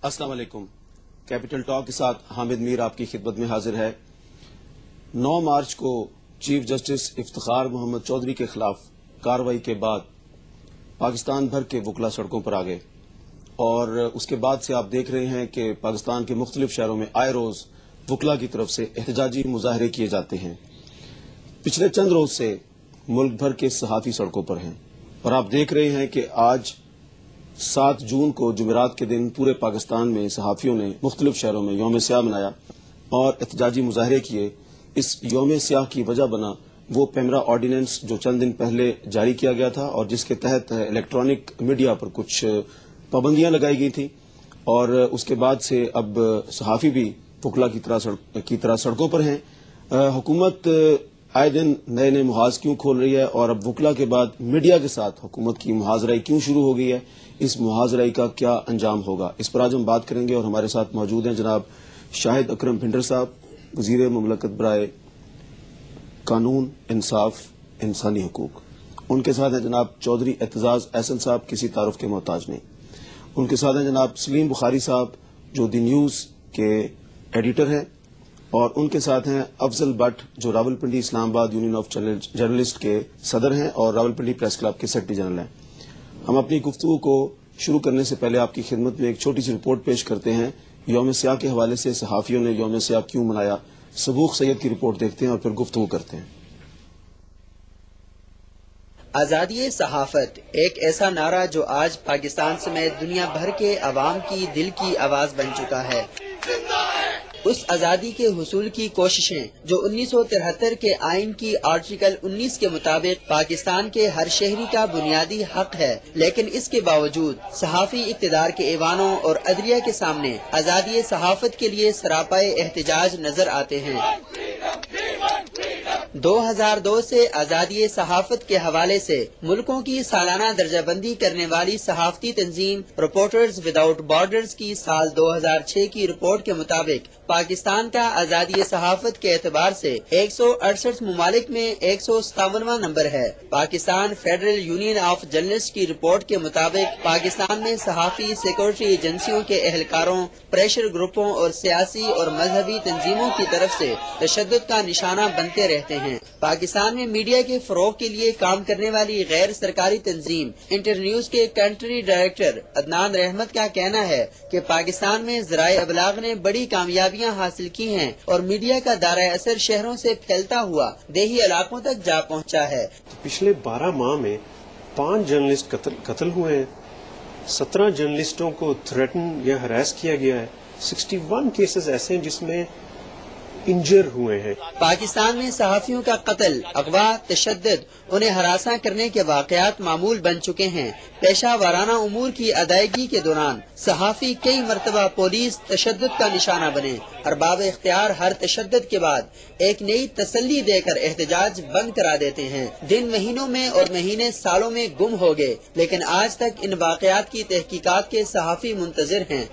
अस्सलाम वालेकुम। Capital talk के साथ हामिद मीर आपकी खिदमत में हाजिर है। 9 मार्च को चीफ जस्टिस इफ्तिखार मोहम्मद चौधरी के खिलाफ कार्रवाई के बाद पाकिस्तान भर के वकला सड़कों पर आ गए और उसके बाद से आप देख रहे हैं कि पाकिस्तान के मुख्तलिफ शहरों में आए रोज वकला की तरफ से एहतजाजी मुजाहरे किए जाते हैं। पिछले चंद रोज से मुल्क भर के सहाफी सड़कों पर हैं और आप देख रहे हैं कि आज 7 जून को जुमेरात के दिन पूरे पाकिस्तान में सहाफियों ने मुख्तलिफ शहरों में यौम स्याह मनाया और एहतजाजी मुजाहरे किए। इस यौम स्याह की वजह बना वो पेमरा ऑर्डिनेंस जो चंद दिन पहले जारी किया गया था और जिसके तहत इलेक्ट्रॉनिक मीडिया पर कुछ पाबंदियां लगाई गई थी और उसके बाद से अब सहाफी भी वकला की तरह सड़कों पर हैं। हुकूमत आए दिन नए नए मुहाज क्यों खोल रही है और अब वकला के बाद मीडिया के साथ हुकूमत की मुहाजराई क्यों शुरू हो गई है, इस मुहाजराई का क्या अंजाम होगा, इस पर आज हम बात करेंगे। और हमारे साथ मौजूद हैं जनाब शाहिद अकरम भिंडर साहब, वजीर मुमलकत बराए कानून इंसाफ इंसानी हकूक। उनके साथ हैं जनाब चौधरी एतजाज एहसन साहब, किसी तारुफ के मोहताज नहीं। उनके साथ हैं जनाब सलीम बुखारी साहब जो दी न्यूज के एडिटर हैं और उनके साथ हैं अफजल भट्ट जो Rawalpindi Islamabad union of journalist के सदर हैं और रावलपिंडी प्रेस क्लब के सेक्रेटरी जनरल हैं। हम अपनी गुफ्तगू को शुरू करने से पहले आपकी खिदमत में एक छोटी सी रिपोर्ट पेश करते हैं। यौम स्याह के हवाले से सहाफियों ने यौम स्याह क्यों मनाया, सबूक सैयद की रिपोर्ट देखते हैं और फिर गुफ्तगू करते हैं। आजादी सहाफत एक ऐसा नारा जो आज पाकिस्तान समेत दुनिया भर के अवाम की दिल की आवाज बन चुका है। उस आजादी के हुसूल की कोशिशें जो 1973 के आइन की आर्टिकल 19 के मुताबिक पाकिस्तान के हर शहरी का बुनियादी हक है, लेकिन इसके बावजूद सहाफी इक्तिदार के ऐवानों और अदलिया के सामने आजादी सहाफत के लिए सरापाए एहतजाज नजर आते हैं। 2002 से आजादी सहाफत के हवाले से मुल्कों की सालाना दर्जाबंदी करने वाली सहाफती तंजीम रिपोर्टर्स विदाउट बॉर्डर्स की साल 2006 की रिपोर्ट के मुताबिक पाकिस्तान का आजादी सहाफत के एतबार से 168 ममालिक में 157वां नंबर है। Pakistan federal union of journalist की रिपोर्ट के मुताबिक पाकिस्तान में सहाफी सिक्योरिटी एजेंसियों के एहलकारों, प्रेशर ग्रुपों और सियासी और मजहबी तंजीमों की तरफ से तशद्दुद का निशाना बनते रहते हैं। पाकिस्तान में मीडिया के फरोग के लिए काम करने वाली गैर सरकारी तंजीम इंटरन्यूज के कंट्री डायरेक्टर अदनान रहमत का कहना है कि पाकिस्तान में ज़राए अबलाग ने बड़ी कामयाबियां हासिल की हैं और मीडिया का दायरा असर शहरों से फैलता हुआ देही इलाकों तक जा पहुंचा है। पिछले 12 माह में 5 जर्नलिस्ट कत्ल हुए हैं, 17 जर्नलिस्टों को थ्रेटन या हरास किया गया है, 61 केसेस ऐसे हैं जिसमें इंजर हुए हैं। पाकिस्तान में सहाफियों का कत्ल, अगवा, तशद्दुद, उन्हें हरासा करने के वाकयात मामूल बन चुके हैं। पेशा वाराना उमूर की अदायगी के दौरान सहाफी कई मरतबा पुलिस तशद्दुद का निशाना बने। अरबाब इख्तियार हर तशद्दुद के बाद एक नई तसल्ली देकर एहतजाज बंद करा देते हैं। दिन महीनों में और महीने सालों में गुम हो गए, लेकिन आज तक इन वाकयात की तहकीकात के सहाफी मुंतजिर हैं।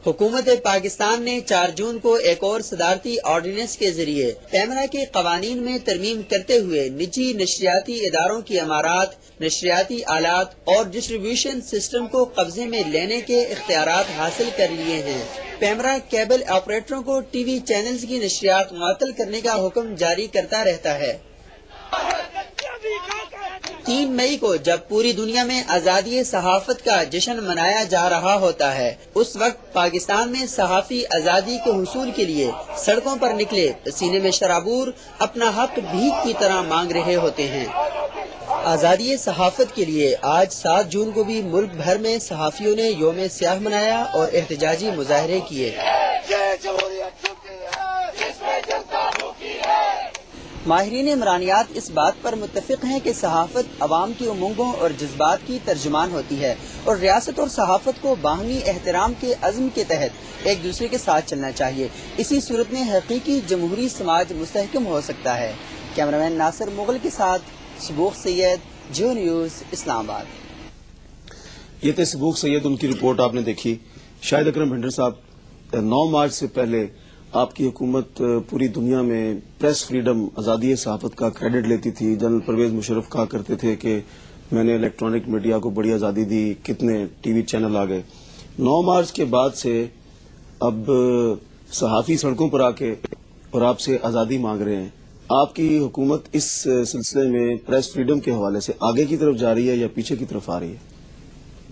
हुकूमत पाकिस्तान ने 4 जून को एक और सदारती ऑर्डिनेंस के जरिए पेमरा के कवानीन में तरमीम करते हुए निजी नशरियाती इदारों की अमारात, नशरियाती आलात और डिस्ट्रीब्यूशन सिस्टम को कब्जे में लेने के इख्तियारात हासिल कर लिए हैं। पेमरा केबल ऑपरेटरों को टीवी चैनल्स की नशरियात मुअत्तल करने का हुक्म जारी करता रहता है। 3 मई को जब पूरी दुनिया में आजादी सहाफत का जश्न मनाया जा रहा होता है, उस वक्त पाकिस्तान में सहाफी आजादी के हुसूल के लिए सड़कों पर निकले पसीने में शराबूर अपना हक भीख की तरह मांग रहे होते हैं। आजादी सहाफत के लिए आज 7 जून को भी मुल्क भर में सहाफियों ने यौम स्याह मनाया और एहतजाजी मुजाहरे किए। माहिरीन इमरानियात इस बात पर मुत्तफिक हैं कि सहाफत अवाम की उमंगों और जज्बात की तर्जुमान होती है और रियासत और सहाफत को बाहमी एहतराम के अज़्म के तहत एक दूसरे के साथ चलना चाहिए। इसी सूरत में हकीकी जमहूरी समाज मुस्तहकम हो सकता है। कैमरामैन नासिर मुगल के साथ सबूक सैयद, जियो न्यूज, इस्लामाबाद। ये थे सबूक सैयद, उनकी रिपोर्ट आपने देखी। शाहिद अकरम भिंडर साहब, 9 मार्च से पहले आपकी हुकूमत पूरी दुनिया में प्रेस फ्रीडम, आज़ादी सहाफत का क्रेडिट लेती थी। जनरल परवेज मुशर्रफ कहा करते थे कि मैंने इलेक्ट्रॉनिक मीडिया को बड़ी आज़ादी दी, कितने टीवी चैनल आ गए। 9 مارچ کے بعد سے اب صحافی سڑکوں پر آ کے اور آپ سے آزادی مانگ رہے ہیں. آپ کی حکومت اس سلسلے میں پریس فریڈم کے حوالے سے آگے کی طرف جا رہی ہے یا پیچھے کی طرف آ رہی ہے؟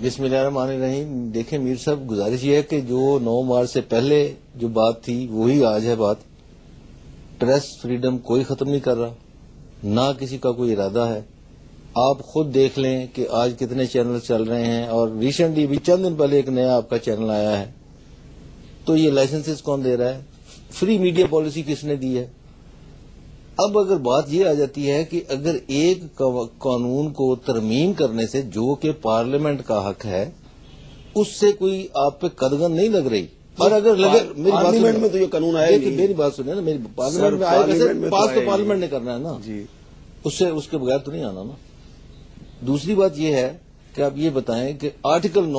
بسم اللہ الرحمن الرحیم. دیکھیں میر صاحب، گزارش یہ ہے کہ جو 9 مارچ سے پہلے جو بات تھی وہی آج ہے بات. پریس فریڈم کوئی ختم نہیں کر رہا، نہ کسی کا کوئی ارادہ ہے. آپ خود دیکھ لیں کہ آج کتنے چینل چل رہے ہیں، اور ریسنٹلی بھی چند دن پہلے ایک نیا آپ کا چینل آیا ہے. تو یہ لائسنسز کون دے رہا ہے؟ فری میڈیا پالیسی کس نے دی ہے؟ اب اگر بات یہ آ جاتی ہے کہ اگر ایک قانون کو ترمیم کرنے سے، جو کہ پارلیمنٹ کا حق ہے، اس سے کوئی آپ پہ قدغن نہیں لگ رہی، اور اگر لگے پارلیمنٹ میں تو یہ قانون آیا نہیں. میری بات سنیں نا، میری پارلیمنٹ میں آئے پاس تو پارلیمنٹ نے کرنا ہے نا جی، اس کے بغیر تو نہیں آنا نا. دوسری بات یہ ہے کہ آپ یہ بتائیں کہ آرٹیکل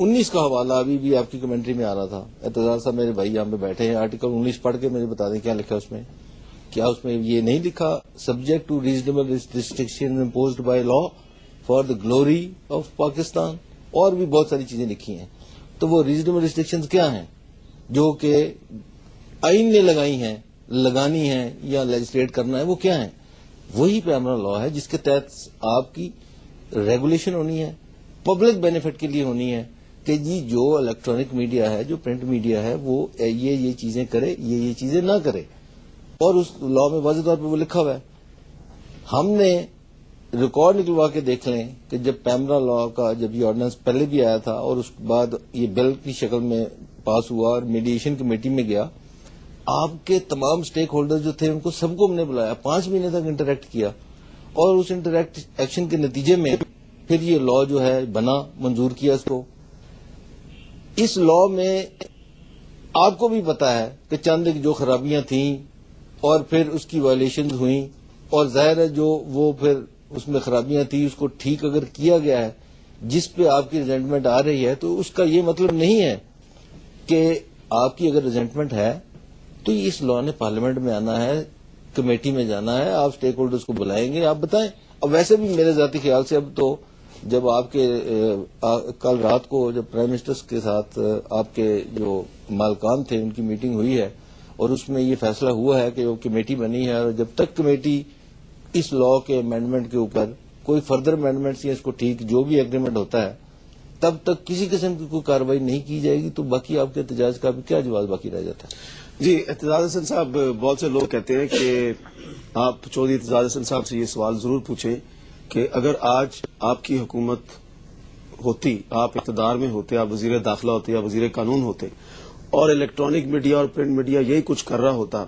19 کا حوالہ ابھی بھی آپ کی کمنٹری میں آ رہا تھا. اعتزاز صاحب میرے بھائی یہاں پہ بیٹھے ہیں، آرٹیکل 19 پڑھ کے مجھے بتا دیں کیا لکھا اس میں. کیا اس میں یہ نہیں لکھا subject to reasonable restriction imposed by law for the glory of Pakistan? اور بھی بہت ساری چیزیں لکھی ہیں. تو وہ ریزنیبل ریسٹرکشنز کیا ہیں جو کہ آئین نے لگائی ہیں، لگانی ہیں یا لیجسلیٹ کرنا ہے؟ وہ کیا ہیں؟ وہی پیمرا لا ہے جس کے تحت آپ کی ریگولیشن ہونی ہے، پبلک بینیفٹ کے لیے ہونی ہے کہ جی جو الیکٹرانک میڈیا ہے، جو پرنٹ میڈیا ہے، وہ یہ چیزیں کرے، یہ چیزیں نہ کرے. اور اس لا میں واضح طور پہ وہ لکھا ہوا ہے. ہم نے ریکارڈ نکلوا کے دیکھ لیں کہ جب پیمرا لا کا جب یہ آرڈیننس پہلے بھی آیا تھا اور اس کے بعد یہ بل کی شکل میں پاس ہوا اور میڈیشن کمیٹی میں گیا، آپ کے تمام سٹیک ہولڈر جو تھے ان کو سب کو ہم نے بلایا، 5 مہینے تک انٹریکٹ کیا، اور اس انٹریکٹ ایکشن کے نتیجے میں پھر یہ لا جو ہے بنا، منظور کیا اس کو. اس لا میں آپ کو بھی پتا ہے کہ چند جو خرابیاں تھیں اور پھر اس کی وائلیشنز ہوئیں، اور ظاہر ہے جو وہ پھر اس میں خرابیاں تھیں اس کو ٹھیک اگر کیا گیا ہے، جس پہ آپ کی ریزنٹمنٹ آ رہی ہے، تو اس کا یہ مطلب نہیں ہے کہ آپ کی اگر ریزنٹمنٹ ہے تو اس لا نے پارلیمنٹ میں آنا ہے، کمیٹی میں جانا ہے، آپ سٹیک ہولڈرز کو بلائیں گے، آپ بتائیں. اب ویسے بھی میرے ذاتی خیال سے اب تو جب آپ کے کل رات کو جب پرائم منسٹر کے ساتھ آپ کے جو مالکان تھے ان کی میٹنگ ہوئی ہے اور اس میں یہ فیصلہ ہوا ہے کہ وہ کمیٹی بنی ہے، اور جب تک کمیٹی اس لا کے امینڈمنٹ کے اوپر کوئی فردر امینڈمنٹس یا اس کو ٹھیک جو بھی ایگریمنٹ ہوتا ہے تب تک کسی قسم کی کوئی کارروائی نہیں کی جائے گی. تو باقی آپ کے احتجاج کا بھی کیا جواز باقی رہ جاتا ہے؟ جی اعتزاز حسن صاحب، بہت سے لوگ کہتے ہیں کہ آپ چودھری اعتزاز حسن صاحب سے یہ سوال ضرور پوچھیں کہ اگر آج آپ کی حکومت ہوتی، آپ اقتدار میں ہوتے، آپ وزیر داخلہ ہوتے یا وزیر قانون ہوتے، اور الیکٹرانک میڈیا اور پرنٹ میڈیا یہی کچھ کر رہا ہوتا،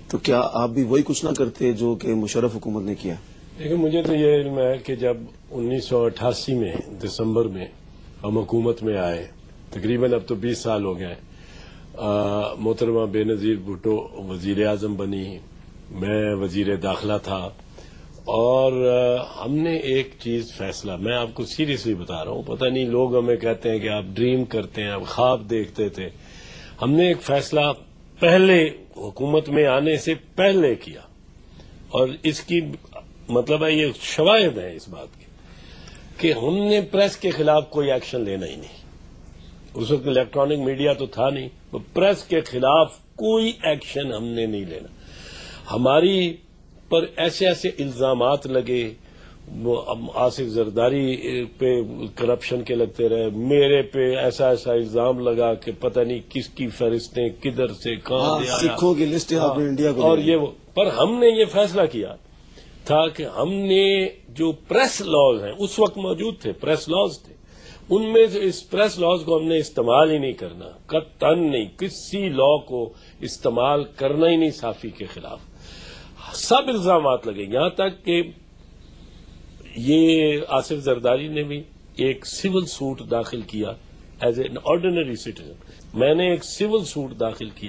تو کیا آپ بھی وہی کچھ نہ کرتے جو کہ مشرف حکومت نے کیا؟ لیکن مجھے تو یہ علم ہے کہ جب 1988 میں دسمبر میں ہم حکومت میں آئے، تقریباً اب تو 20 سال ہو گئے، محترمہ بے نظیر بھٹو وزیر اعظم بنی، میں وزیر داخلہ تھا، اور ہم نے ایک چیز فیصلہ، میں آپ کو سیریسلی بتا رہا ہوں، پتہ نہیں لوگ ہمیں کہتے ہیں کہ آپ ڈریم کرتے ہیں، آپ خواب دیکھتے تھے. ہم نے ایک فیصلہ پہلے حکومت میں آنے سے پہلے کیا، اور اس کی مطلب ہے یہ شواہد ہیں اس بات کی کہ ہم نے پریس کے خلاف کوئی ایکشن لینا ہی نہیں. اس وقت الیکٹرانک میڈیا تو تھا نہیں، پریس کے خلاف کوئی ایکشن ہم نے نہیں لینا. ہماری پر ایسے الزامات لگے، وہ آصف زرداری پہ کرپشن کے لگتے رہے، میرے پہ ایسا الزام لگا کہ پتہ نہیں کس کی فہرستیں کدھر سے کہاں سے آیا، سکھوں کی لسٹ آپ نے انڈیا کو اور یہ وہ. پر ہم نے یہ فیصلہ کیا تھا کہ ہم نے جو پریس لاز ہیں اس وقت موجود تھے، پریس لاز تھے، ان میں سے اس پریس لاز کو ہم نے استعمال ہی نہیں کرنا، قطعاً نہیں، کسی لا کو استعمال کرنا ہی نہیں صحافی کے خلاف. سب الزامات لگے، یہاں تک کہ یہ آصف زرداری نے بھی ایک سول سوٹ داخل کیا ایز این آرڈینری سٹیزن. میں نے ایک سول سوٹ داخل کیا